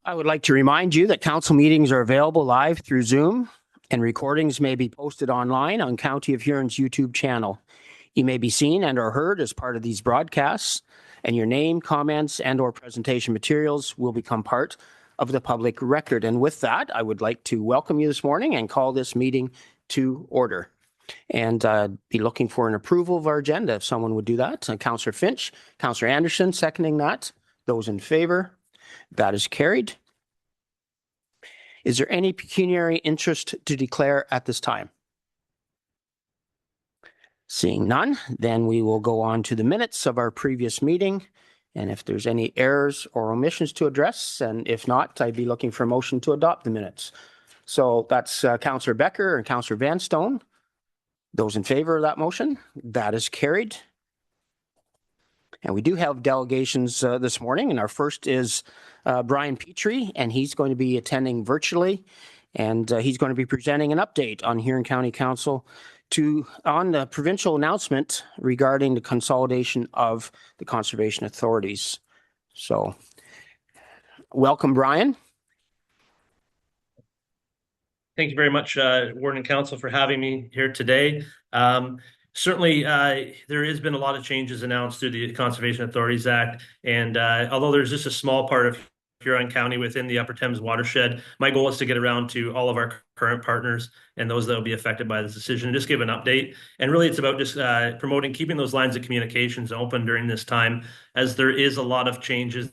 I would like to remind you that council meetings are available live through Zoom, and recordings may be posted online on County of Huron's YouTube channel. You may be seen and or heard as part of these broadcasts, and your name, comments, and or presentation materials will become part of the public record. And with that, I would like to welcome you this morning and call this meeting to order. And be looking for an approval of our agenda, if someone would do that. Councillor Finch, Councillor Anderson seconding that. Those in favor? That is carried. Is there any pecuniary interest to declare at this time? Seeing none, then we will go on to the minutes of our previous meeting. And if there's any errors or omissions to address, and if not, I'd be looking for a motion to adopt the minutes. So that's Councillor Becker and Councillor Vanstone. Those in favor of that motion? That is carried. And we do have delegations this morning, and our first is Brian Petrie, and he's going to be attending virtually, and he's going to be presenting an update on Huron County Council on the provincial announcement regarding the consolidation of the conservation authorities. So, welcome, Brian. Thank you very much, Warden and Council, for having me here today. Certainly, there has been a lot of changes announced through the Conservation Authorities Act, and although there's just a small part of Huron County within the Upper Thames watershed, my goal is to get around to all of our current partners and those that will be affected by this decision and just give an update. And really, it's about just promoting, keeping those lines of communications open during this time, as there is a lot of changes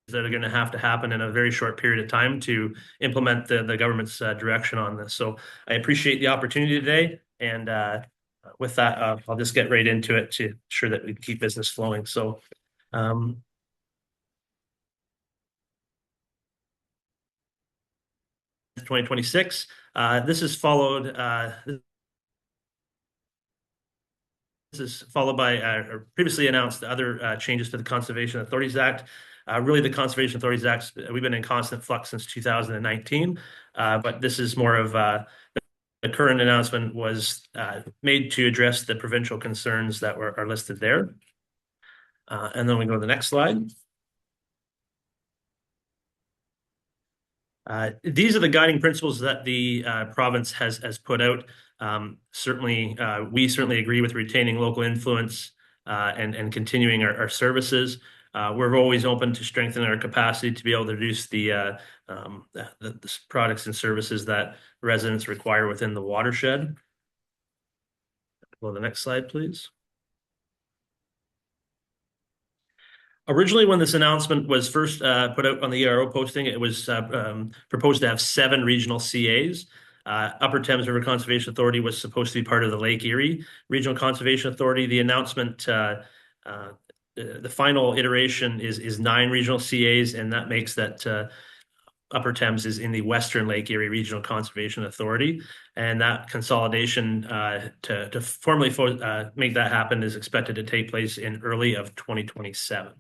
that are going to have to happen in a very short period of time to implement the government's direction on this. So I appreciate the opportunity today. And with that, I'll just get right into it to ensure that we keep business flowing. So 2026, this is followed by previously announced other changes to the Conservation Authorities Act. Really, the Conservation Authorities Act, we've been in constant flux since 2019, but this is more of the current announcement was made to address the provincial concerns that are listed there. And then we go to the next slide. These are the guiding principles that the province has put out. Certainly, we certainly agree with retaining local influence and continuing our services. We're always open to strengthening our capacity to be able to reduce the products and services that residents require within the watershed. Go to the next slide, please. Originally, when this announcement was first put out on the ERO posting, it was proposed to have 7 regional CAs. Upper Thames River Conservation Authority was supposed to be part of the Lake Erie Regional Conservation Authority. The announcement, the final iteration is 9 regional CAs, and that makes that Upper Thames is in the Western Lake Erie Regional Conservation Authority. And that consolidation to formally make that happen is expected to take place in early of 2027.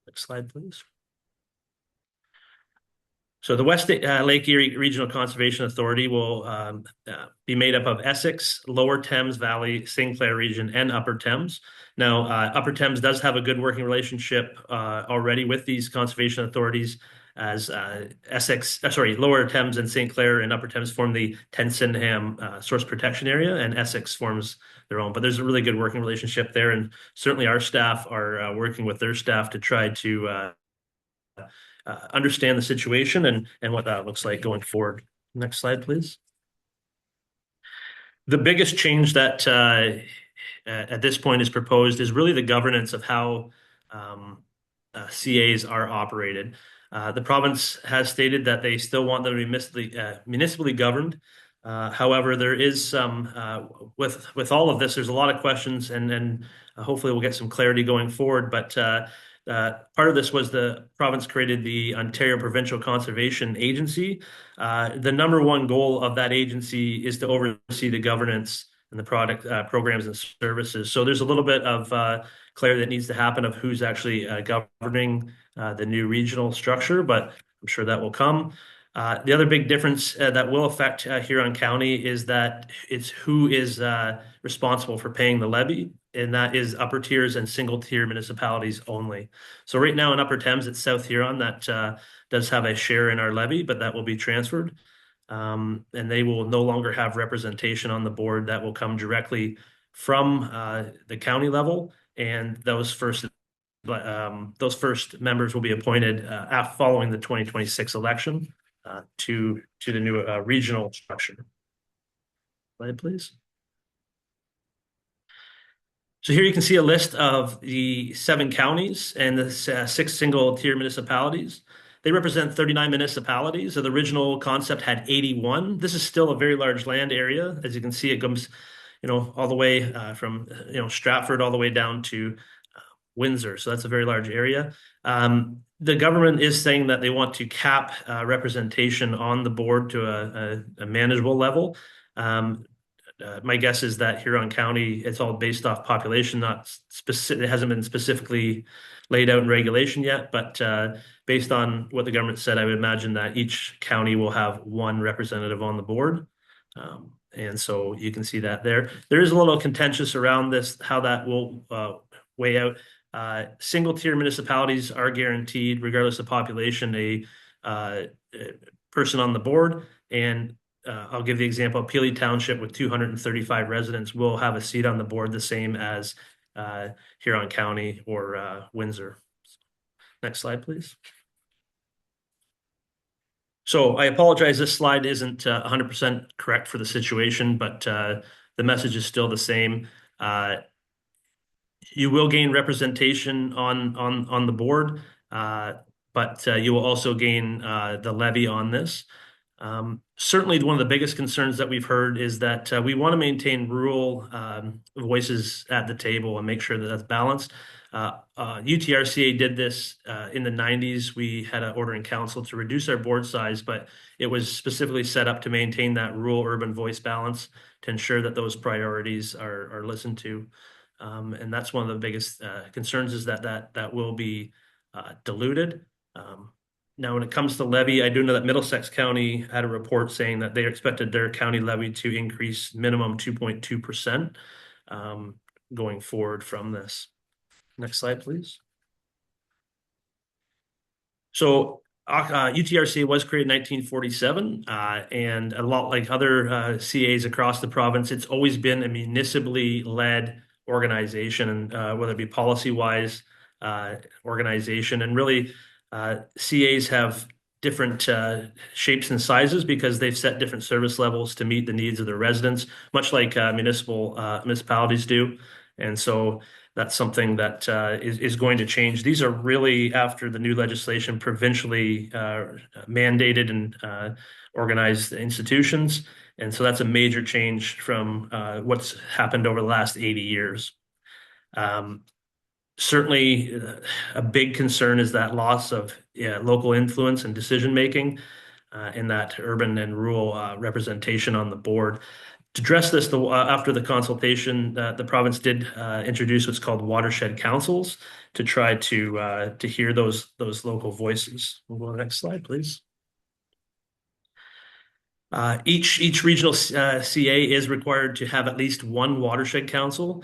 Next slide, please. So the West Lake Erie Regional Conservation Authority will be made up of Essex, Lower Thames Valley, Sinclair Region, and Upper Thames. Now, Upper Thames does have a good working relationship already with these conservation authorities, as Lower Thames and St. Clair and Upper Thames form the Tenson-Ham Source Protection Area, and Essex forms their own. But there's a really good working relationship there, and certainly our staff are working with their staff to try to understand the situation and what that looks like going forward. Next slide, please. The biggest change that at this point is proposed is really the governance of how CAs are operated. The province has stated that they still want them to be municipally governed. However, there is some, with all of this, there's a lot of questions, and hopefully we'll get some clarity going forward. But part of this was the province created the Ontario Provincial Conservation Agency. The number one goal of that agency is to oversee the governance and the programs and services. So there's a little bit of clarity that needs to happen of who's actually governing the new regional structure, but I'm sure that will come. The other big difference that will affect Huron County is that it's who is responsible for paying the levy. and that is upper tiers and single tier municipalities only. So right now in Upper Thames, it's South Huron that does have a share in our levy, but that will be transferred. And they will no longer have representation on the board. That will come directly from the county level, and those first members will be appointed following the 2026 election to the new regional structure. Slide, please. So here you can see a list of the 7 counties and the 6 single-tier municipalities. They represent 39 municipalities. So the original concept had 81. This is still a very large land area. As you can see, it comes, all the way from, Stratford all the way down to Windsor. So that's a very large area. The government is saying that they want to cap representation on the board to a manageable level. My guess is that Huron County, it's all based off population, not specific. It hasn't been specifically laid out in regulation yet, but based on what the government said, I would imagine that each county will have 1 representative on the board. And so you can see that there. There is a little contentious around this, how that will weigh out. Single tier municipalities are guaranteed, regardless of population, a person on the board. And I'll give the example, Peely Township with 235 residents will have a seat on the board, the same as Huron County or Windsor. Next slide, please. So I apologize, this slide isn't 100% correct for the situation, but the message is still the same. You will gain representation on the board, but you will also gain the levy on this. Certainly, one of the biggest concerns that we've heard is that we want to maintain rural voices at the table and make sure that that's balanced. UTRCA did this in the 90s. We had an order in council to reduce our board size, but it was specifically set up to maintain that rural-urban voice balance to ensure that those priorities are listened to. And that's one of the biggest concerns, is that will be diluted. Now, when it comes to levy, I do know that Middlesex County had a report saying that they expected their county levy to increase minimum 2.2% going forward from this. Next slide, please. So UTRCA was created in 1947, and a lot like other CAs across the province, it's always been a municipally led organization, and whether it be policy-wise organization, and really CAs have different shapes and sizes because they've set different service levels to meet the needs of their residents, much like municipalities do. And so that's something that is going to change. These are really, after the new legislation, provincially mandated and organized institutions. And so that's a major change from what's happened over the last 80 years. Certainly, a big concern is that loss of local influence and decision-making in that urban and rural representation on the board. To address this, after the consultation, the province did introduce what's called watershed councils to try to hear those local voices. We'll go to the next slide, please. Each regional CA is required to have at least 1 watershed council.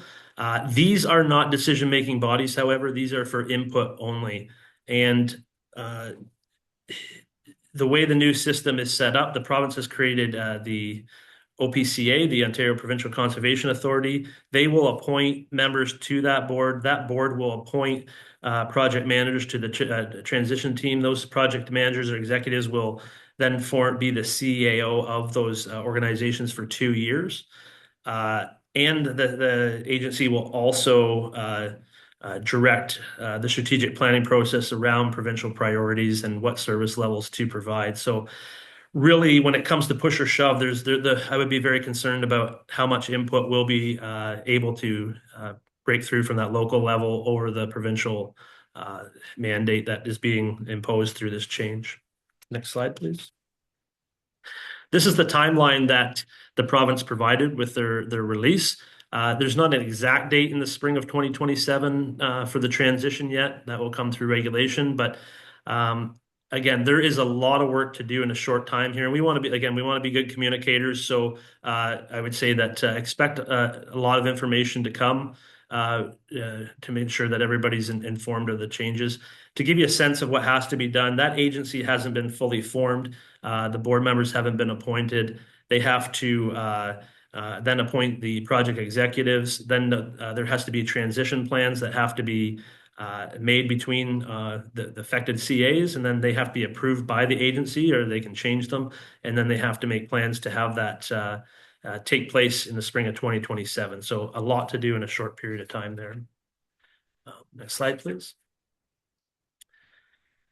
These are not decision-making bodies, however. These are for input only. And the way the new system is set up, the province has created the OPCA, the Ontario Provincial Conservation Authority. They will appoint members to that board. That board will appoint project managers to the transition team. Those project managers or executives will then be the CAO of those organizations for 2 years. And the agency will also direct the strategic planning process around provincial priorities and what service levels to provide. So really, when it comes to push or shove, I would be very concerned about how much input will be able to break through from that local level over the provincial mandate that is being imposed through this change. Next slide, please. This is the timeline that the province provided with their release. There's not an exact date in the spring of 2027 for the transition yet. That will come through regulation, but again, there is a lot of work to do in a short time here, and we want to be good communicators. So I would say that expect a lot of information to come to make sure that everybody's informed of the changes. To give you a sense of what has to be done, that agency hasn't been fully formed. The board members haven't been appointed. They have to then appoint the project executives. Then there has to be transition plans that have to be made between the affected CAs, and then they have to be approved by the agency, or they can change them. And then they have to make plans to have that take place in the spring of 2027. So a lot to do in a short period of time there. Next slide, please.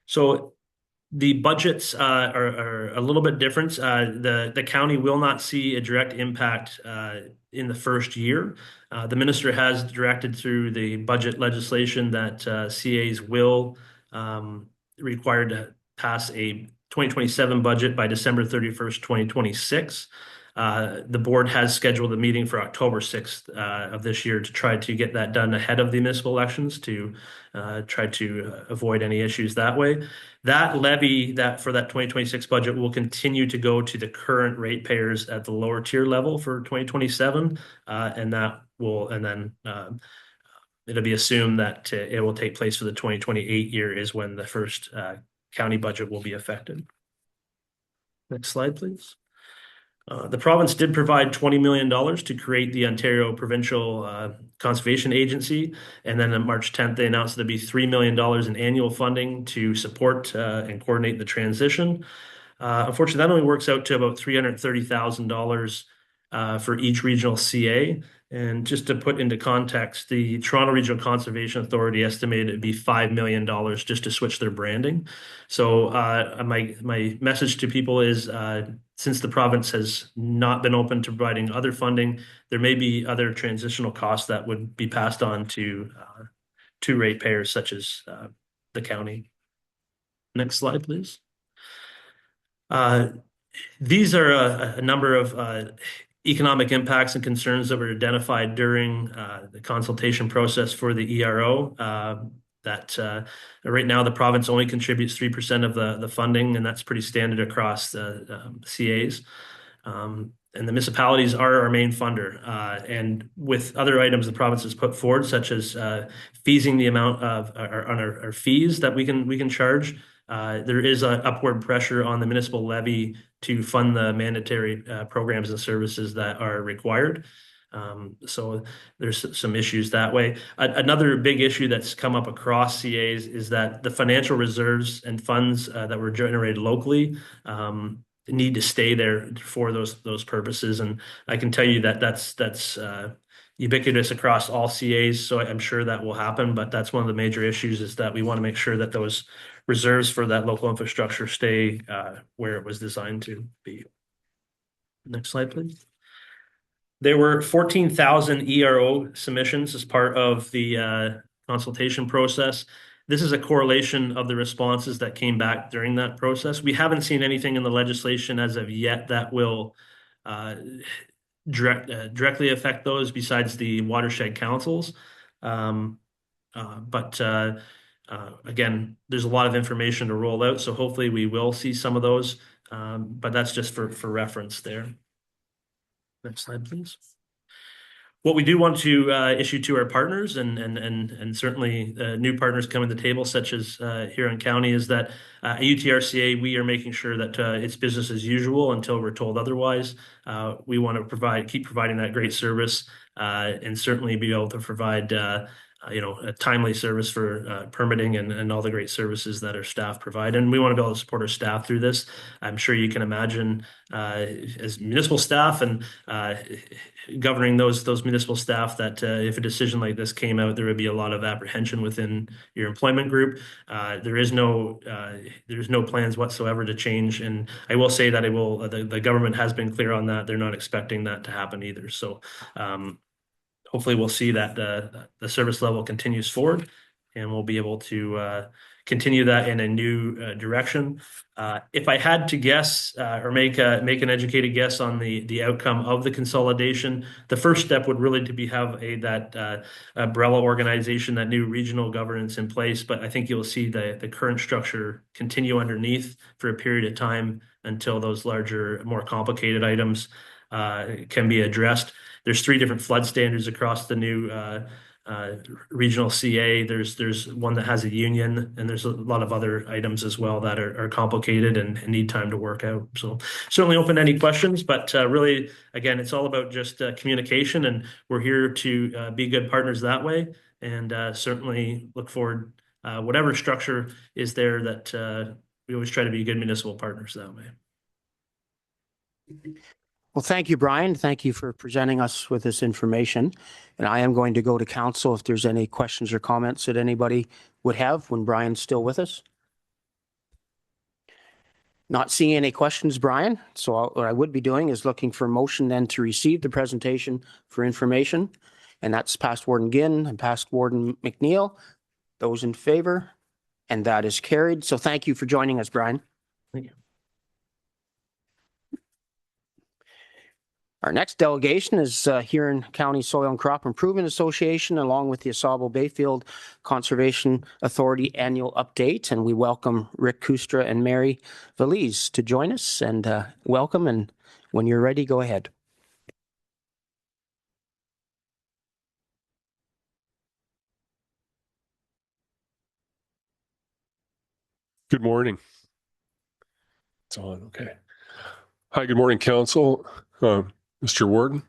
So the budgets are a little bit different. The county will not see a direct impact in the first year. The minister has directed through the budget legislation that CAs will required to pass a 2027 budget by December 31st, 2026. The board has scheduled a meeting for October 6th of this year to try to get that done ahead of the municipal elections, to try to avoid any issues that way. That levy for that 2026 budget will continue to go to the current ratepayers at the lower tier level for 2027, and then it'll be assumed that it will take place for the 2028 year is when the first county budget will be affected. Next slide, please. The province did provide $20 million to create the Ontario Provincial Conservation Agency. And then on March 10th, they announced there'd be $3 million in annual funding to support and coordinate the transition. Unfortunately, that only works out to about $330,000 for each regional CA. And just to put into context, the Toronto Regional Conservation Authority estimated it'd be $5 million just to switch their branding. So my message to people is, since the province has not been open to providing other funding, there may be other transitional costs that would be passed on to ratepayers such as the county. Next slide, please. These are a number of economic impacts and concerns that were identified during the consultation process for the ERO. Right now the province only contributes 3% of the funding, and that's pretty standard across the CAs. And the municipalities are our main funder. And with other items the province has put forward, such as feesing the amount of on our fees that we can charge, there is an upward pressure on the municipal levy to fund the mandatory programs and services that are required. So there's some issues that way. Another big issue that's come up across CAs is that the financial reserves and funds that were generated locally need to stay there for those purposes. And I can tell you that that's ubiquitous across all CAs, so I'm sure that will happen. But that's one of the major issues, is that we want to make sure that those reserves for that local infrastructure stay where it was designed to be. Next slide, please. There were 14,000 ERO submissions as part of the consultation process. This is a correlation of the responses that came back during that process. We haven't seen anything in the legislation as of yet that will directly affect those, besides the watershed councils. Again, there's a lot of information to roll out, so hopefully we will see some of those, but that's just for reference there. Next slide, please. What we do want to issue to our partners, and certainly new partners coming to the table, such as Huron County, is that at UTRCA, we are making sure that it's business as usual until we're told otherwise. We want to keep providing that great service, and certainly be able to provide a timely service for permitting and all the great services that our staff provide. And we want to be able to support our staff through this. I'm sure you can imagine as municipal staff and governing those municipal staff that if a decision like this came out, there would be a lot of apprehension within your employment group. There's no plans whatsoever to change. And I will say that the government has been clear on that. They're not expecting that to happen either. So hopefully we'll see that the service level continues forward, and we'll be able to continue that in a new direction. If I had to guess or make an educated guess on the outcome of the consolidation, the first step would really to have that umbrella organization, that new regional governance in place. But I think you'll see the current structure continue underneath for a period of time until those larger, more complicated items can be addressed. There's 3 different flood standards across the new regional CA. There's one that has a union, and there's a lot of other items as well that are complicated and need time to work out. So certainly open to any questions, but really, again, it's all about just communication, and we're here to be good partners that way, and certainly look forward, whatever structure is there, that we always try to be good municipal partners that way. Well, thank you, Brian. Thank you for presenting us with this information. And I am going to go to council if there's any questions or comments that anybody would have when Brian's still with us. Not seeing any questions, Brian. So what I would be doing is looking for a motion then to receive the presentation for information. And that's past Warden Ginn and past Warden McNeil. Those in favor? And that is carried. So thank you for joining us, Brian. Thank you. Our next delegation is Huron County Soil and Crop Improvement Association, along with the Asabo Bayfield Conservation Authority annual update. And we welcome Rick Kustra and Mary Valise to join us. And welcome. And when you're ready, go ahead. Good morning. It's on. Okay. Hi, good morning, Council. Mr. Warden,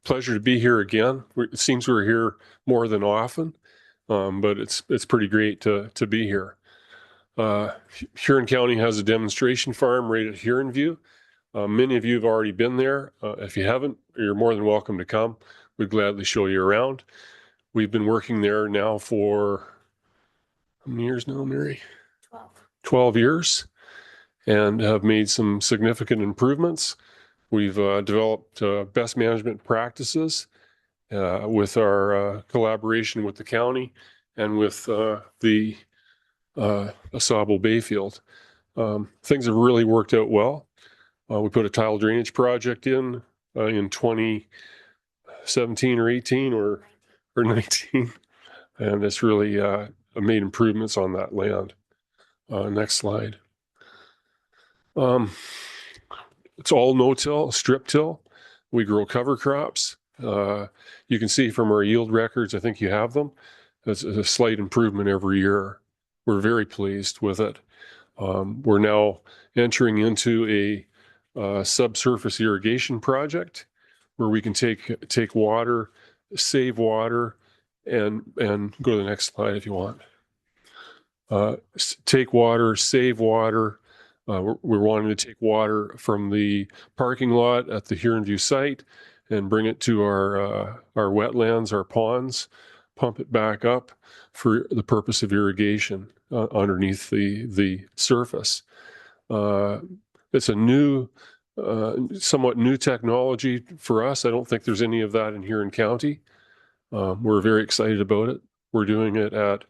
pleasure to be here again. It seems we're here more than often, but it's pretty great to be here. Huron County has a demonstration farm right at Huron View. Many of you have already been there. If you haven't, you're more than welcome to come. We'd gladly show you around. We've been working there now for how many years now, Mary? 12 years, and have made some significant improvements. We've developed best management practices with our collaboration with the county and with the Asabo Bayfield. Things have really worked out well. We put a tile drainage project in 2017 or 18 or 19, and it's really made improvements on that land. Next slide. It's all no-till, strip-till. We grow cover crops. You can see from our yield records, I think you have them. It's a slight improvement every year. We're very pleased with it. We're now entering into a subsurface irrigation project where we can take water, save water, and go to the next slide if you want. Take water, save water. We're wanting to take water from the parking lot at the Huron View site and bring it to our wetlands, our ponds, pump it back up for the purpose of irrigation underneath the surface. It's a new, somewhat new technology for us. I don't think there's any of that in Huron County. We're very excited about it. We're doing it at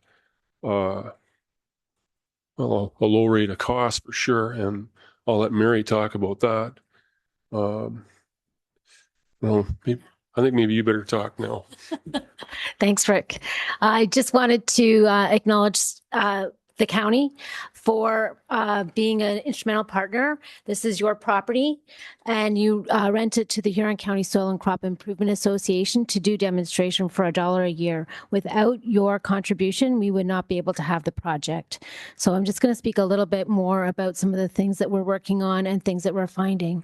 well, a low rate of cost for sure, and I'll let Mary talk about that. Well, I think maybe you better talk now. Thanks, Rick. I just wanted to acknowledge the county for being an instrumental partner. This is your property, and you rent it to the Huron County Soil and Crop Improvement Association to do demonstration for $1 a year. Without your contribution, we would not be able to have the project. So I'm just going to speak a little bit more about some of the things that we're working on and things that we're finding.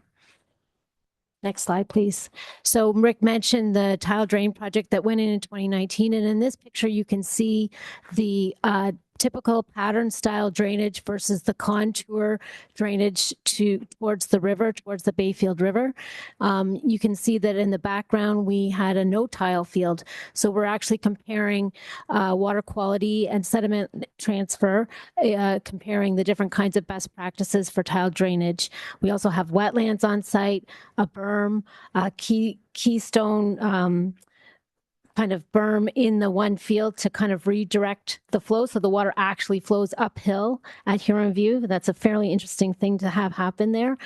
Next slide, please. So Rick mentioned the tile drain project that went in 2019. And in this picture, you can see the typical pattern style drainage versus the contour drainage towards the river, towards the Bayfield River. You can see that in the background, we had a no tile field. So we're actually comparing water quality and sediment transfer, comparing the different kinds of best practices for tile drainage. We also have wetlands on site, a berm, a keystone kind of berm in the one field to kind of redirect the flow so the water actually flows uphill at Huron View. That's a fairly interesting thing to have happen there.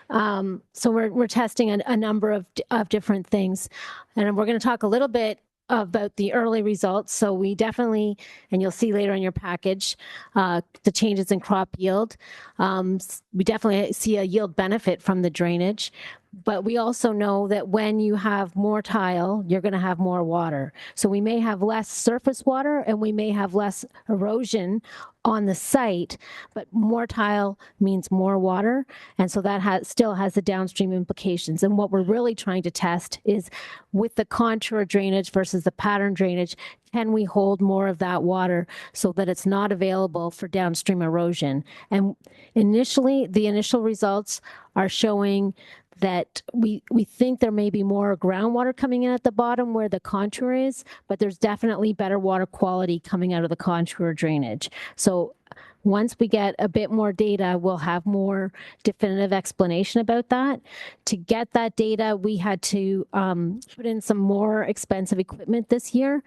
So we're testing a number of different things. And we're going to talk a little bit about the early results. So we definitely, and you'll see later in your package, the changes in crop yield. We definitely see a yield benefit from the drainage. But we also know that when you have more tile, you're going to have more water. So we may have less surface water and we may have less erosion on the site, but more tile means more water. And so that still has the downstream implications. And what we're really trying to test is with the contour drainage versus the pattern drainage, can we hold more of that water so that it's not available for downstream erosion? And initially, the initial results are showing that we think there may be more groundwater coming in at the bottom where the contour is, but there's definitely better water quality coming out of the contour drainage. So once we get a bit more data, we'll have more definitive explanation about that. To get that data, we had to put in some more expensive equipment this year.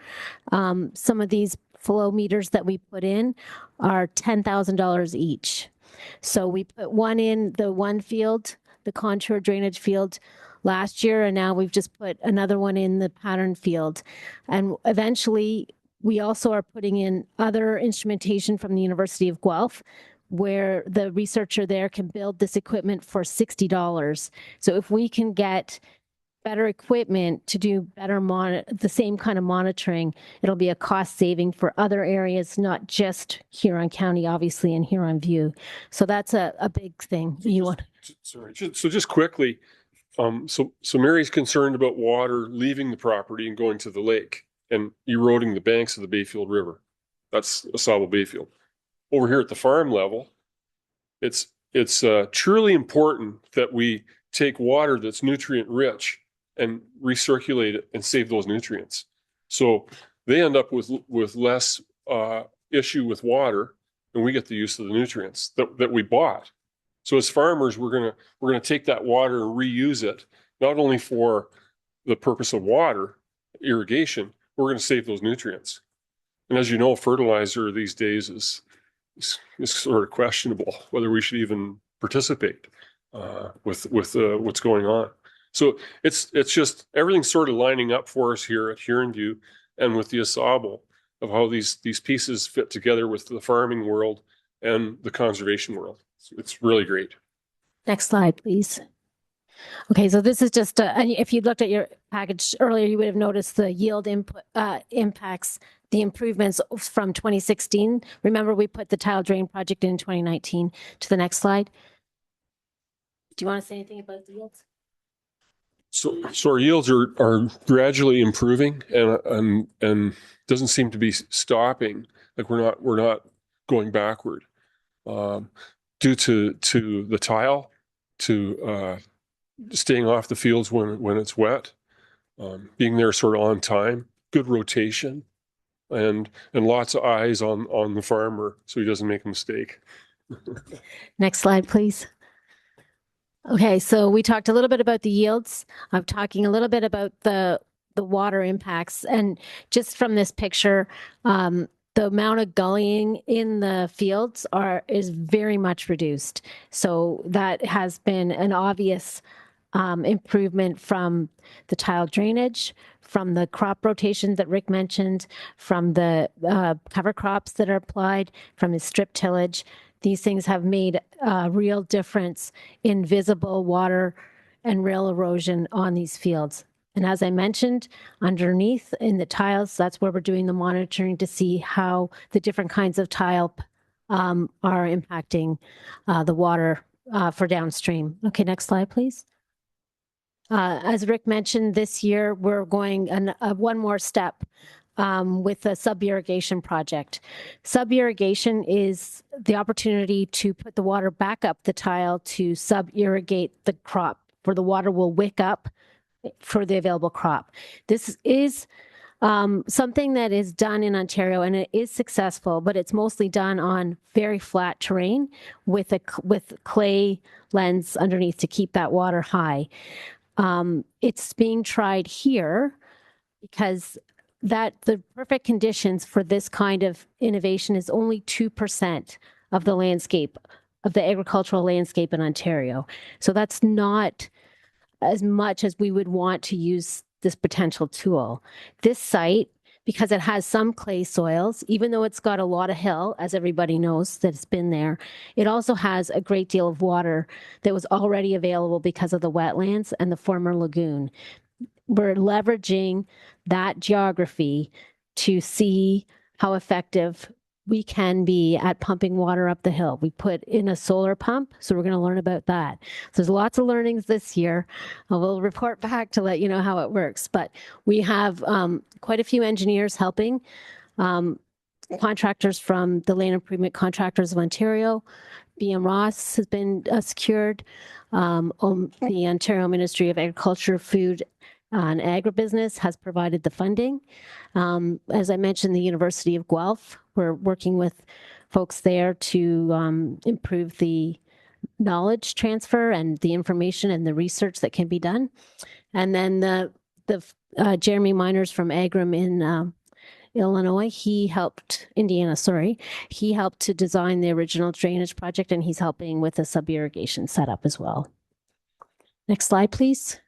Some of these flow meters that we put in are $10,000 each. So we put one in the one field, the contour drainage field last year, and now we've just put another one in the pattern field. And eventually, we also are putting in other instrumentation from the University of Guelph, where the researcher there can build this equipment for $60. So if we can get better equipment to do better the same kind of monitoring, it'll be a cost saving for other areas, not just Huron County, obviously, and Huron View. So that's a big thing. So just quickly, so Mary's concerned about water leaving the property and going to the lake and eroding the banks of the Bayfield River. That's a Sable Bayfield. Over here at the farm level, it's truly important that we take water that's nutrient rich and recirculate it and save those nutrients. So they end up with less issue with water, and we get the use of the nutrients that we bought. So as farmers, we're gonna take that water and reuse it, not only for the purpose of water, irrigation, we're gonna save those nutrients. And as you know, fertilizer these days is sort of questionable whether we should even participate with what's going on. So it's just everything's sort of lining up for us here at Huron View and with the ensemble of how these pieces fit together with the farming world and the conservation world. It's really great. Next slide, please. Okay, so this is just, if you looked at your package earlier, you would have noticed the yield impacts, the improvements from 2016. Remember, we put the tile drain project in 2019. To the next slide. Do you want to say anything about the yields? So our yields are gradually improving and doesn't seem to be stopping. Like we're not going backward due to the tile, to staying off the fields when it's wet, being there sort of on time, good rotation, and lots of eyes on the farmer so he doesn't make a mistake. Next slide, please. Okay, so we talked a little bit about the yields. I'm talking a little bit about the water impacts, and just from this picture, the amount of gullying in the fields is very much reduced. So that has been an obvious improvement from the tile drainage, from the crop rotation that Rick mentioned, from the cover crops that are applied, from his strip tillage. These things have made a real difference in visible water and rail erosion on these fields. And as I mentioned, underneath in the tiles, that's where we're doing the monitoring to see how the different kinds of tile are impacting the water for downstream. Okay, next slide, please. As Rick mentioned, this year we're going one more step with a sub-irrigation project. Sub-irrigation is the opportunity to put the water back up the tile to sub-irrigate the crop, where the water will wick up for the available crop. This is something that is done in Ontario, and it is successful, but it's mostly done on very flat terrain with clay lens underneath to keep that water high. It's being tried here because the perfect conditions for this kind of innovation is only 2% of the landscape, of the agricultural landscape in Ontario. So that's not as much as we would want to use this potential tool. This site because it has some clay soils, even though it's got a lot of hill, as everybody knows that's been there, it also has a great deal of water that was already available because of the wetlands and the former lagoon. We're leveraging that geography to see how effective we can be at pumping water up the hill. We put in a solar pump, so we're going to learn about that. So there's lots of learnings this year. I will report back to let you know how it works. But we have quite a few engineers helping, contractors from the Land Improvement Contractors of Ontario. BM Ross has been secured. The Ontario Ministry of Agriculture, Food and Agribusiness has provided the funding. As I mentioned, the University of Guelph, we're working with folks there to improve the knowledge transfer and the information and the research that can be done. And then the Jeremy Miners from Agram in Illinois, he helped to design the original drainage project, and he's helping with the sub-irrigation setup as well. Next slide, please.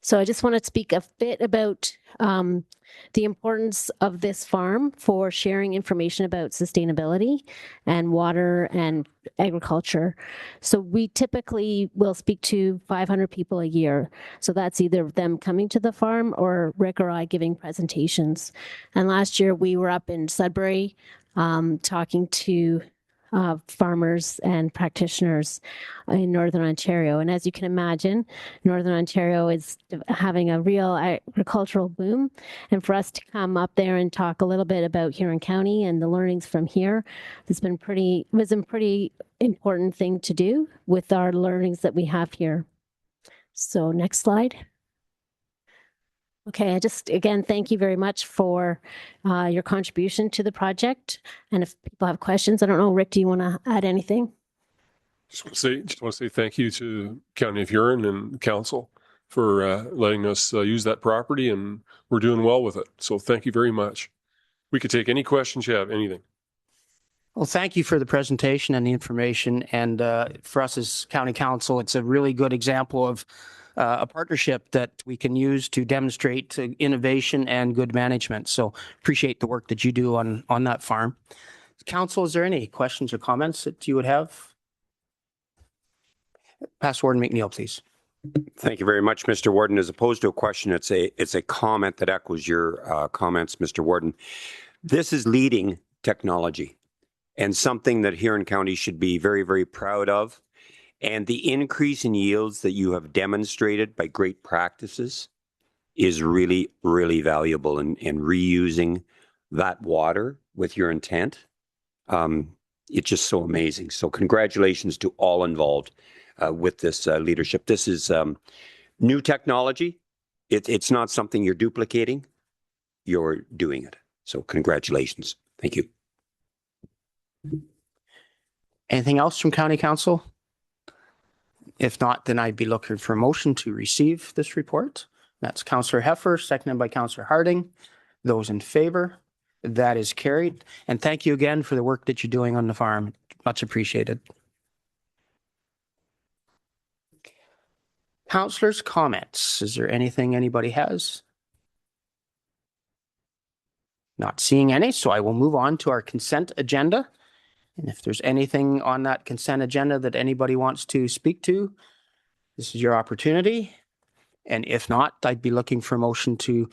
So I just want to speak a bit about the importance of this farm for sharing information about sustainability and water and agriculture. So we typically will speak to 500 people a year. So that's either them coming to the farm or Rick or I giving presentations. And last year we were up in Sudbury talking to farmers and practitioners in Northern Ontario. And as you can imagine, Northern Ontario is having a real agricultural boom. And for us to come up there and talk a little bit about Huron County and the learnings from here was a pretty important thing to do with our learnings that we have here. So next slide. Okay, I just, again, thank you very much for your contribution to the project. And if people have questions, I don't know, Rick, do you want to add anything? Just want to say thank you to County of Huron and Council for letting us use that property, and we're doing well with it. So thank you very much. We could take any questions you have, anything. Well, thank you for the presentation and the information. And for us as County Council, it's a really good example of a partnership that we can use to demonstrate innovation and good management. So appreciate the work that you do on that farm. Council, is there any questions or comments that you would have? Past Warden McNeil, please. Thank you very much, Mr. Warden. As opposed to a question, it's a comment that echoes your comments, Mr. Warden. This is leading technology and something that Huron County should be very, very proud of. And the increase in yields that you have demonstrated by great practices is really, really valuable in reusing that water with your intent. It's just so amazing. So congratulations to all involved with this leadership. This is new technology. It's not something you're duplicating. You're doing it. So congratulations. Thank you. Anything else from County Council? If not, then I'd be looking for a motion to receive this report. That's Councillor Heffer, seconded by Councillor Harding. Those in favor? That is carried. And thank you again for the work that you're doing on the farm. Much appreciated. Councillors' comments. Is there anything anybody has? Not seeing any, so I will move on to our consent agenda. And if there's anything on that consent agenda that anybody wants to speak to, this is your opportunity. And if not, I'd be looking for a motion to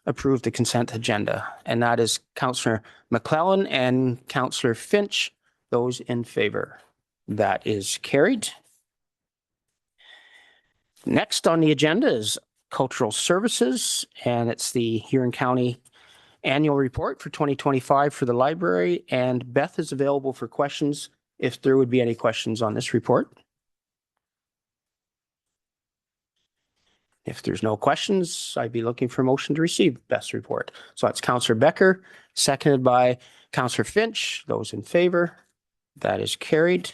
approve the consent agenda. And that is Councillor McClellan and Councillor Finch. Those in favor? That is carried. Next on the agenda is Cultural Services, and it's the Huron County Annual Report for 2025 for the library. And Beth is available for questions if there would be any questions on this report. If there's no questions, I'd be looking for a motion to receive Beth's report. So that's Councillor Becker, seconded by Councillor Finch. Those in favor? That is carried.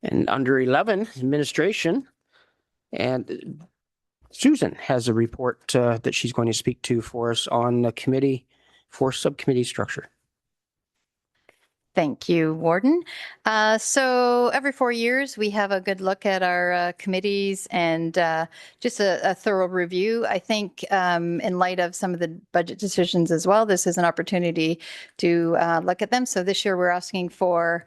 And under 11, administration. And Susan has a report that she's going to speak to for us on the committee for subcommittee structure. Thank you, Warden. So every 4 years, we have a good look at our committees and just a thorough review. I think in light of some of the budget decisions as well, this is an opportunity to look at them. So this year, we're asking for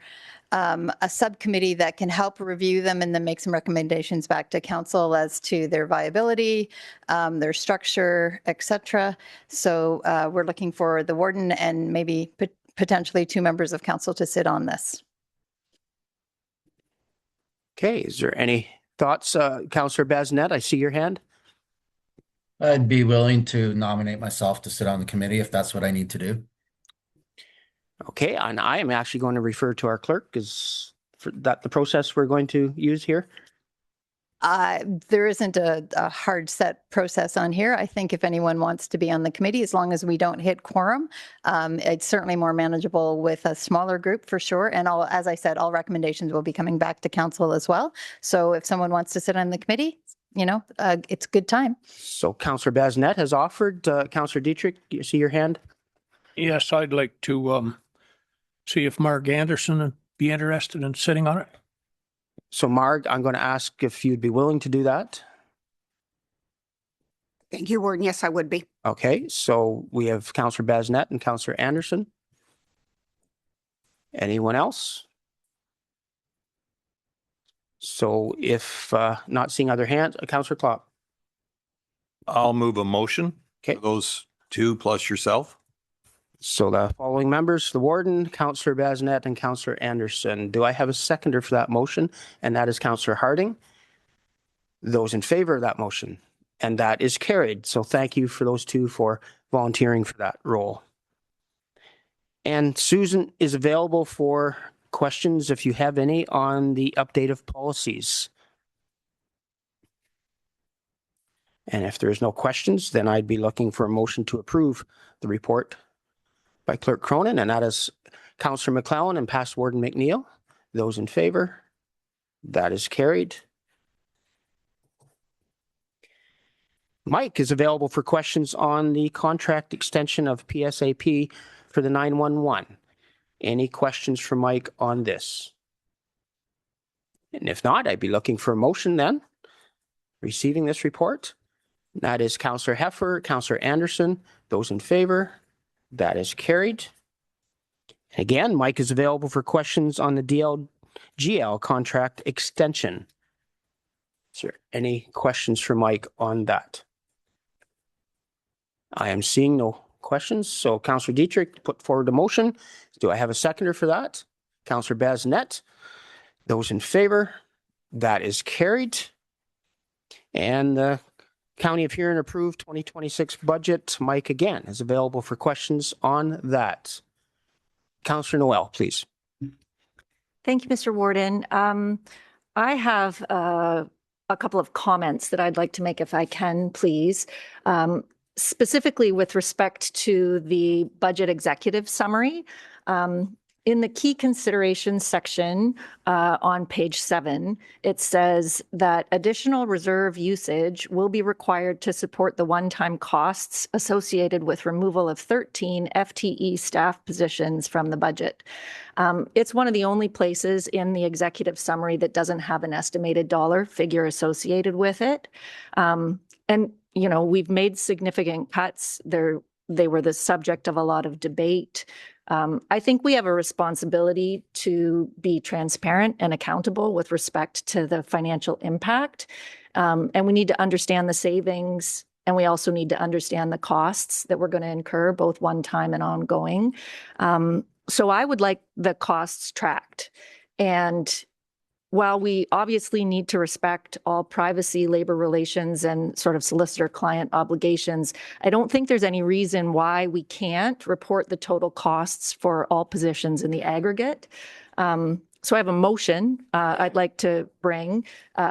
a subcommittee that can help review them and then make some recommendations back to council as to their viability, their structure, etc. So we're looking for the warden and maybe potentially 2 members of council to sit on this. Okay, is there any thoughts, Councillor Basnet? I see your hand. I'd be willing to nominate myself to sit on the committee if that's what I need to do. Okay, and I am actually going to refer to our clerk. Is that the process we're going to use here? There isn't a hard set process on here. I think if anyone wants to be on the committee, as long as we don't hit quorum, it's certainly more manageable with a smaller group for sure. And as I said, all recommendations will be coming back to council as well. So if someone wants to sit on the committee, it's good time. So Councillor Basnet has offered. Councillor Dietrich, you see your hand? Yes, I'd like to see if Marg Anderson would be interested in sitting on it. So Marg, I'm going to ask if you'd be willing to do that. Thank you, Warden. Yes, I would be. Okay, so we have Councillor Basnet and Councillor Anderson. Anyone else? So if not seeing other hands, Councillor Klopp. I'll move a motion. Okay. For those 2 plus yourself. So the following members, the warden, Councillor Basnet and Councillor Anderson. Do I have a seconder for that motion? And that is Councillor Harding. Those in favor of that motion? And that is carried. So thank you for those 2 for volunteering for that role. And Susan is available for questions if you have any on the update of policies. And if there's no questions, then I'd be looking for a motion to approve the report by Clerk Cronin, and that is Councillor McClellan and past Warden McNeil. Those in favor? That is carried. Mike is available for questions on the contract extension of PSAP for the 911. Any questions for Mike on this? And if not, I'd be looking for a motion then, receiving this report. That is Councillor Heffer, Councillor Anderson. Those in favor? That is carried. Again, Mike is available for questions on the DLGL contract extension. Is there any questions for Mike on that? I am seeing no questions. So Councillor Dietrich put forward a motion. Do I have a seconder for that? Councillor Basnet. Those in favor? That is carried. And the County of Huron approved 2026 budget. Mike again is available for questions on that. Councillor Noel, please. Thank you, Mr. Warden. I have a couple of comments that I'd like to make if I can, please. Specifically with respect to the budget executive summary. In the key considerations section on page 7, it says that additional reserve usage will be required to support the one-time costs associated with removal of 13 FTE staff positions from the budget. It's one of the only places in the executive summary that doesn't have an estimated dollar figure associated with it. And, we've made significant cuts. They were the subject of a lot of debate. I think we have a responsibility to be transparent and accountable with respect to the financial impact. And we need to understand the savings, and we also need to understand the costs that we're going to incur, both one time and ongoing. So I would like the costs tracked. And while we obviously need to respect all privacy, labor relations, and sort of solicitor-client obligations, I don't think there's any reason why we can't report the total costs for all positions in the aggregate. So I have a motion I'd like to bring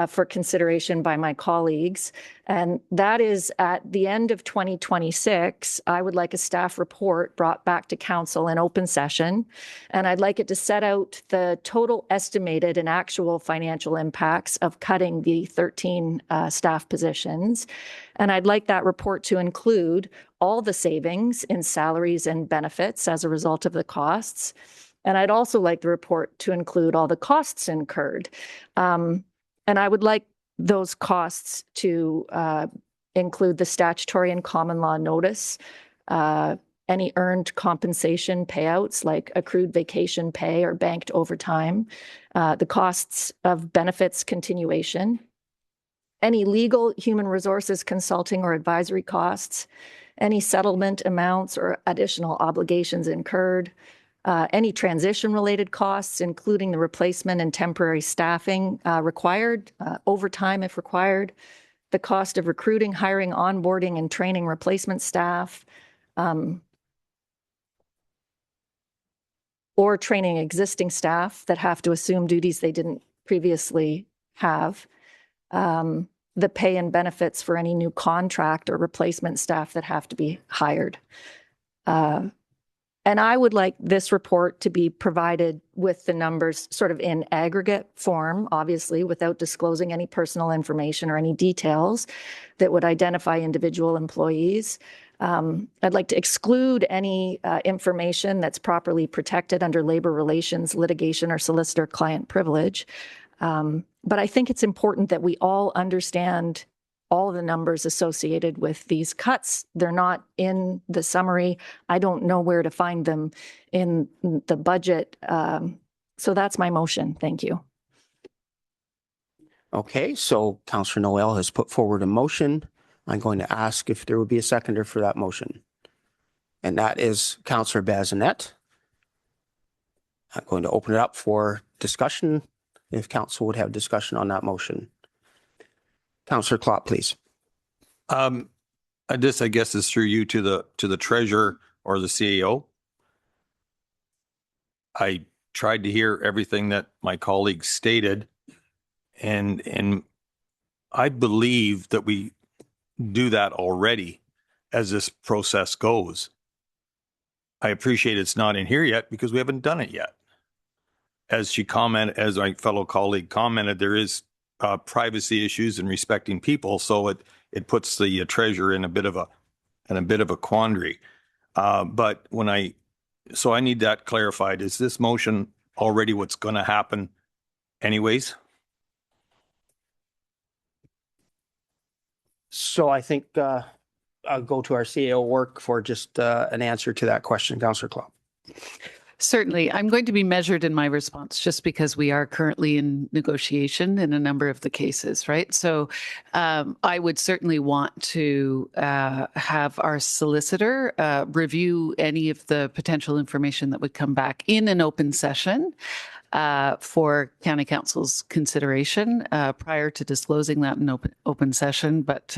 for consideration by my colleagues, and that is at the end of 2026, I would like a staff report brought back to council in open session, and I'd like it to set out the total estimated and actual financial impacts of cutting the 13 staff positions. And I'd like that report to include all the savings in salaries and benefits as a result of the costs, And I'd also like the report to include all the costs incurred. And I would like those costs to include the statutory and common law notice, any earned compensation payouts like accrued vacation pay or banked overtime, the costs of benefits continuation, any legal, human resources, consulting or advisory costs, any settlement amounts or additional obligations incurred, any transition-related costs, including the replacement and temporary staffing required, overtime if required, the cost of recruiting, hiring, onboarding, and training replacement staff, or training existing staff that have to assume duties they didn't previously have, the pay and benefits for any new contract or replacement staff that have to be hired. And I would like this report to be provided with the numbers sort of in aggregate form, obviously, without disclosing any personal information or any details that would identify individual employees. I'd like to exclude any information that's properly protected under labor relations, litigation, or solicitor client privilege. But I think it's important that we all understand all of the numbers associated with these cuts. They're not in the summary. I don't know where to find them in the budget. So that's my motion. Thank you. Okay, so Councillor Noel has put forward a motion. I'm going to ask if there would be a seconder for that motion. And that is Councillor Bazinet. I'm going to open it up for discussion, if council would have discussion on that motion. Councillor Klopp, please. This, I guess, is through you to the treasurer or the CEO. I tried to hear everything that my colleagues stated, and I believe that we do that already as this process goes. I appreciate it's not in here yet because we haven't done it yet. As my fellow colleague commented, there is privacy issues and respecting people, so it puts the treasurer in a bit of a quandary. But so I need that clarified. Is this motion already what's going to happen, anyways? So I think I'll go to our CEO work for just an answer to that question, Councillor Klopp. Certainly. I'm going to be measured in my response just because we are currently in negotiation in a number of the cases, right? So I would certainly want to have our solicitor review any of the potential information that would come back in an open session for County Council's consideration prior to disclosing that in open session. But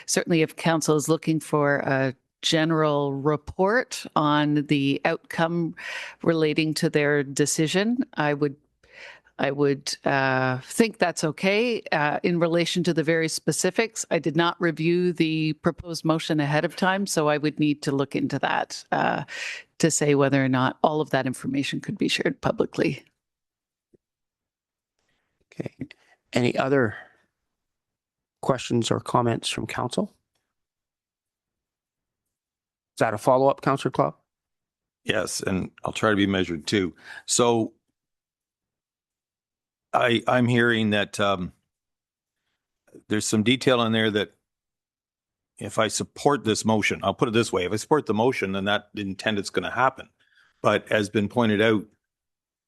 certainly if Council is looking for a general report on the outcome relating to their decision, I would think that's okay. In relation to the very specifics, I did not review the proposed motion ahead of time, so I would need to look into that to say whether or not all of that information could be shared publicly. Okay. Any other questions or comments from council? Is that a follow-up, Councillor Klopp? Yes, and I'll try to be measured too. So I'm hearing that there's some detail in there that if I support this motion, I'll put it this way, if I support the motion, then that intend it's going to happen. But as been pointed out,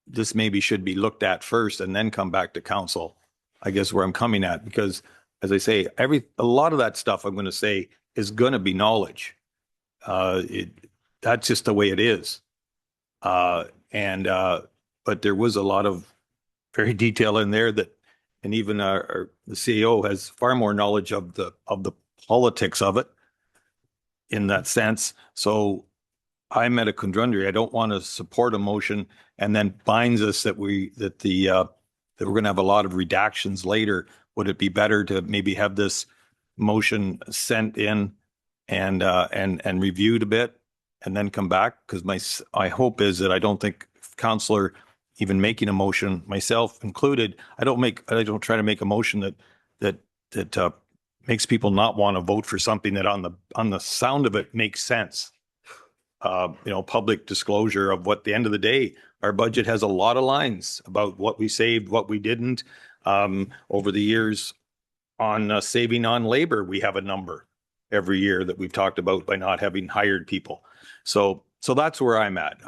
this maybe should be looked at first and then come back to council, I guess where I'm coming at, because as I say, a lot of that stuff I'm going to say is going to be knowledge. That's just the way it is. But there was a lot of very detail in there that, and even the CEO has far more knowledge of the politics of it in that sense. So I'm at a quandary. I don't want to support a motion and then binds us that we're going to have a lot of redactions later. Would it be better to maybe have this motion sent in and reviewed a bit and then come back? Because my hope is that I don't think councillor even making a motion, myself included, I don't try to make a motion that makes people not want to vote for something that on the sound of it makes sense. public disclosure of what the end of the day, our budget has a lot of lines about what we saved, what we didn't. Over the years on saving on labor, we have a number every year that we've talked about by not having hired people. So that's where I'm at.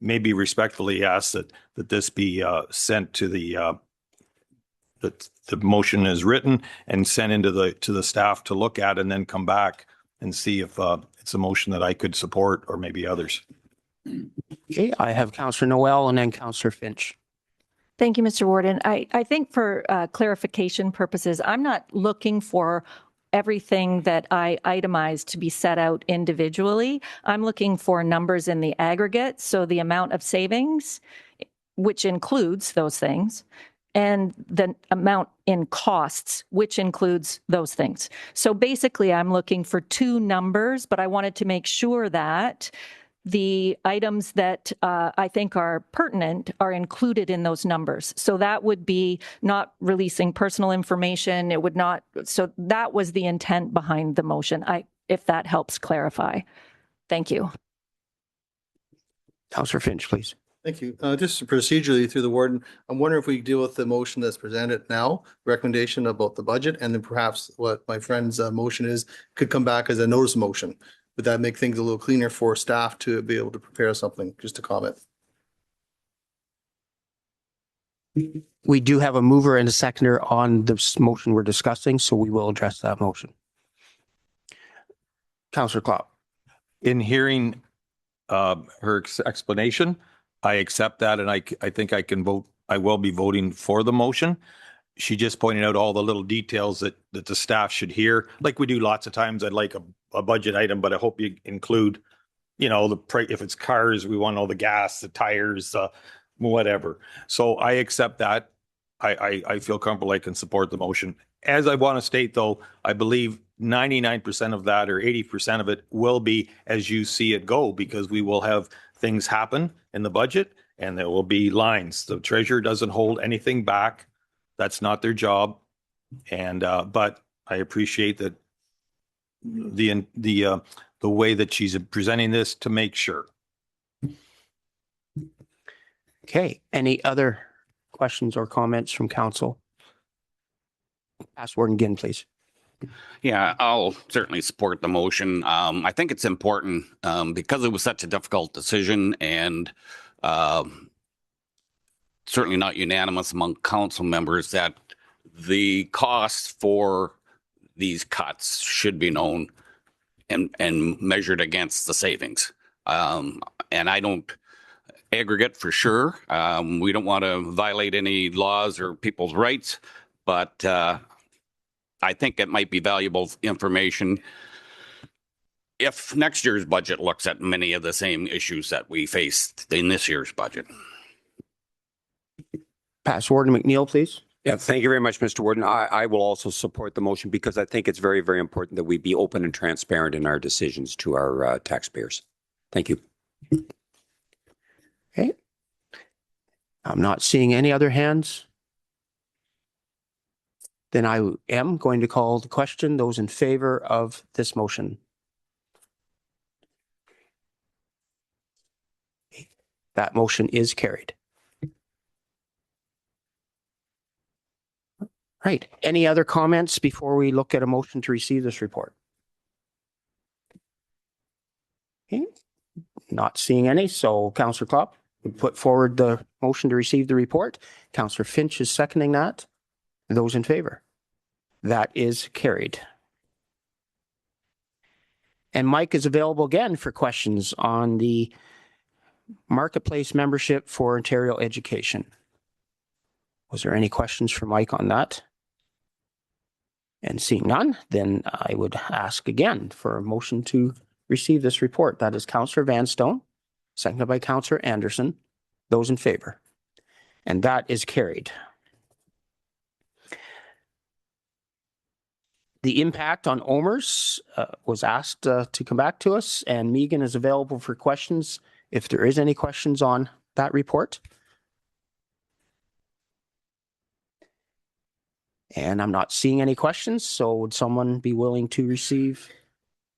Maybe respectfully ask that this be sent to the motion is written and sent into the staff to look at, and then come back and see if it's a motion that I could support, or maybe others. Okay, I have Councillor Noel and then Councillor Finch. Thank you, Mr. Warden. I think for clarification purposes, I'm not looking for everything that I itemized to be set out individually. I'm looking for numbers in the aggregate, so the amount of savings, which includes those things, and the amount in costs, which includes those things. So basically, I'm looking for two numbers, but I wanted to make sure that the items that I think are pertinent are included in those numbers. So that would be not releasing personal information. It would not. So that was the intent behind the motion, if that helps clarify. Thank you. Councillor Finch, please. Thank you. Just procedurally through the warden, I'm wondering if we deal with the motion that's presented now, recommendation about the budget, and then perhaps what my friend's motion is could come back as a notice motion. Would that make things a little cleaner for staff to be able to prepare something? Just a comment. We do have a mover and a seconder on this motion we're discussing, so we will address that motion. Councillor Klopp. In hearing her explanation, I accept that, and I think I can vote. I will be voting for the motion. She just pointed out all the little details that the staff should hear, like we do lots of times. I'd like a budget item, but I hope you include, the price. If it's cars, we want all the gas, the tires, whatever. So I accept that. I feel comfortable I can support the motion. As I want to state, though, I believe 99% of that, or 80% of it, will be as you see it go, because we will have things happen in the budget and there will be lines. The treasurer doesn't hold anything back. That's not their job. And but I appreciate that the way that she's presenting this to make sure. Okay, any other questions or comments from council? Ask Warden Ginn, please. Yeah, I'll certainly support the motion. I think it's important because it was such a difficult decision, and certainly not unanimous among council members, that the costs for these cuts should be known and measured against the savings. And I don't aggregate for sure. We don't want to violate any laws or people's rights, but I think it might be valuable information if next year's budget looks at many of the same issues that we faced in this year's budget. Pass Warden McNeil, please. Yeah, thank you very much, Mr. Warden. I will also support the motion because I think it's very, very important that we be open and transparent in our decisions to our taxpayers. Thank you. Okay. I'm not seeing any other hands. Then I am going to call the question. Those in favor of this motion. That motion is carried. Right. Any other comments before we look at a motion to receive this report? Okay. Not seeing any. So Councillor Klopp would put forward the motion to receive the report. Councillor Finch is seconding that. Those in favor? That is carried. And Mike is available again for questions on the marketplace membership for Ontario education. Was there any questions for Mike on that? And seeing none, then I would ask again for a motion to receive this report. That is Councillor Vanstone, seconded by Councillor Anderson. Those in favor? And that is carried. The impact on OMERS was asked to come back to us, and Megan is available for questions if there is any questions on that report. And I'm not seeing any questions, so would someone be willing to receive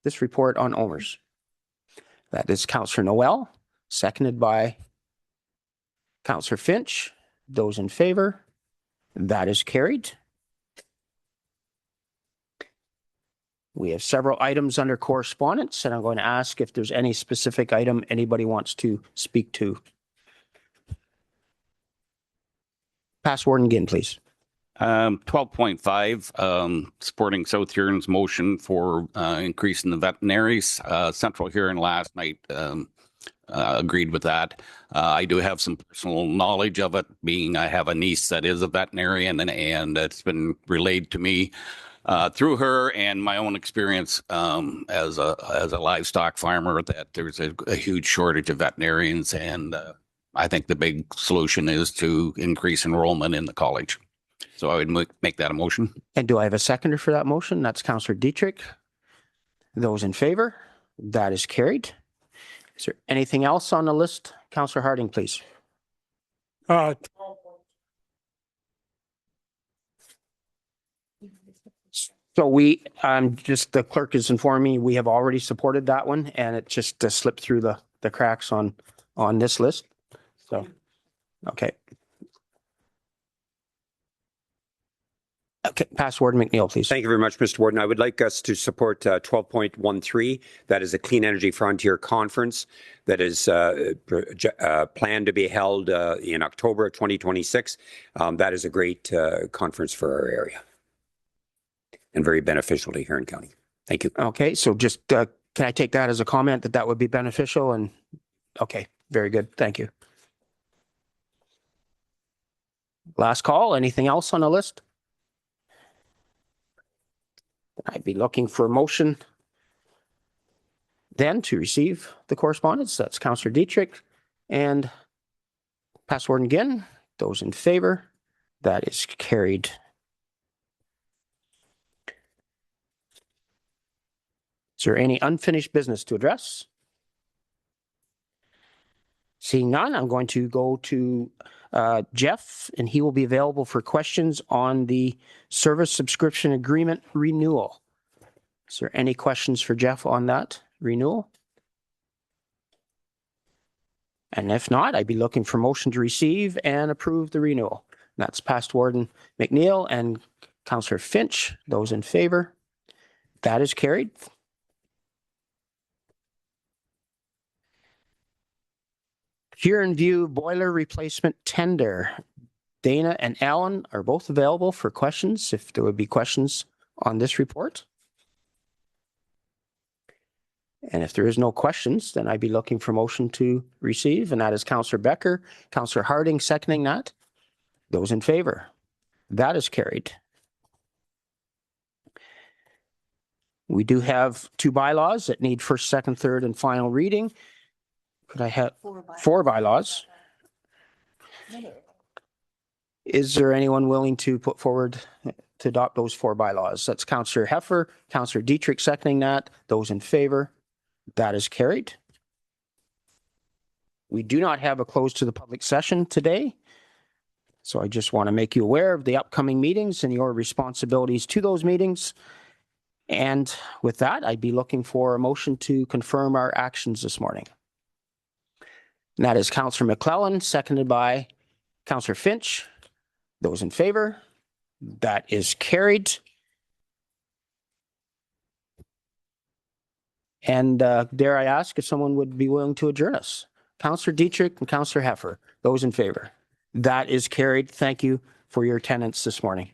this report on OMERS? That is Councillor Noel, seconded by Councillor Finch. Those in favor? That is carried. We have several items under correspondence, and I'm going to ask if there's any specific item anybody wants to speak to. Past Warden Ginn, please. 12.5, supporting South Huron's motion for increasing the veterinaries. Central Huron last night agreed with that. I do have some personal knowledge of it, being I have a niece that is a veterinarian, and it's been relayed to me through her and my own experience as a livestock farmer that there's a huge shortage of veterinarians, and I think the big solution is to increase enrollment in the college. So I would make that a motion. And do I have a seconder for that motion? That's Councillor Goderich. Those in favor? That is carried. Is there anything else on the list? Councillor Harding, please. So we, just the clerk has informed me, we have already supported that one, and it just slipped through the cracks on this list. So, okay. Okay, Past Warden McNeil, please. Thank you very much, Mr. Warden. I would like us to support 12.13. That is a Clean Energy Frontier Conference that is planned to be held in October of 2026. That is a great conference for our area and very beneficial to Huron County. Thank you. Okay, so just can I take that as a comment that would be beneficial? And okay, very good. Thank you. Last call. Anything else on the list? I'd be looking for a motion then to receive the correspondence. That's Councillor Goderich and Past Warden Ginn. Those in favor? That is carried. Is there any unfinished business to address? Seeing none, I'm going to go to Jeff, and he will be available for questions on the service subscription agreement renewal. Is there any questions for Jeff on that renewal? And if not, I'd be looking for motion to receive and approve the renewal. And that's Past Warden McNeil and Councillor Finch. Those in favor? That is carried. Huron View boiler replacement tender. Dana and Alan are both available for questions if there would be questions on this report. And if there is no questions, then I'd be looking for motion to receive, and that is Councillor Becker, Councillor Harding seconding that. Those in favor? That is carried. We do have two bylaws that need first, second, third, and final reading. Could I have four bylaws? Is there anyone willing to put forward to adopt those four bylaws? That's Councillor Heffer, Councillor Goderich seconding that. Those in favor? That is carried. We do not have a close to the public session today. So I just want to make you aware of the upcoming meetings and your responsibilities to those meetings. And with that, I'd be looking for a motion to confirm our actions this morning. And that is Councillor McClellan, seconded by Councillor Finch. Those in favor? That is carried. And dare I ask if someone would be willing to adjourn us? Councillor Goderich and Councillor Heffer. Those in favor? That is carried. Thank you for your attendance this morning.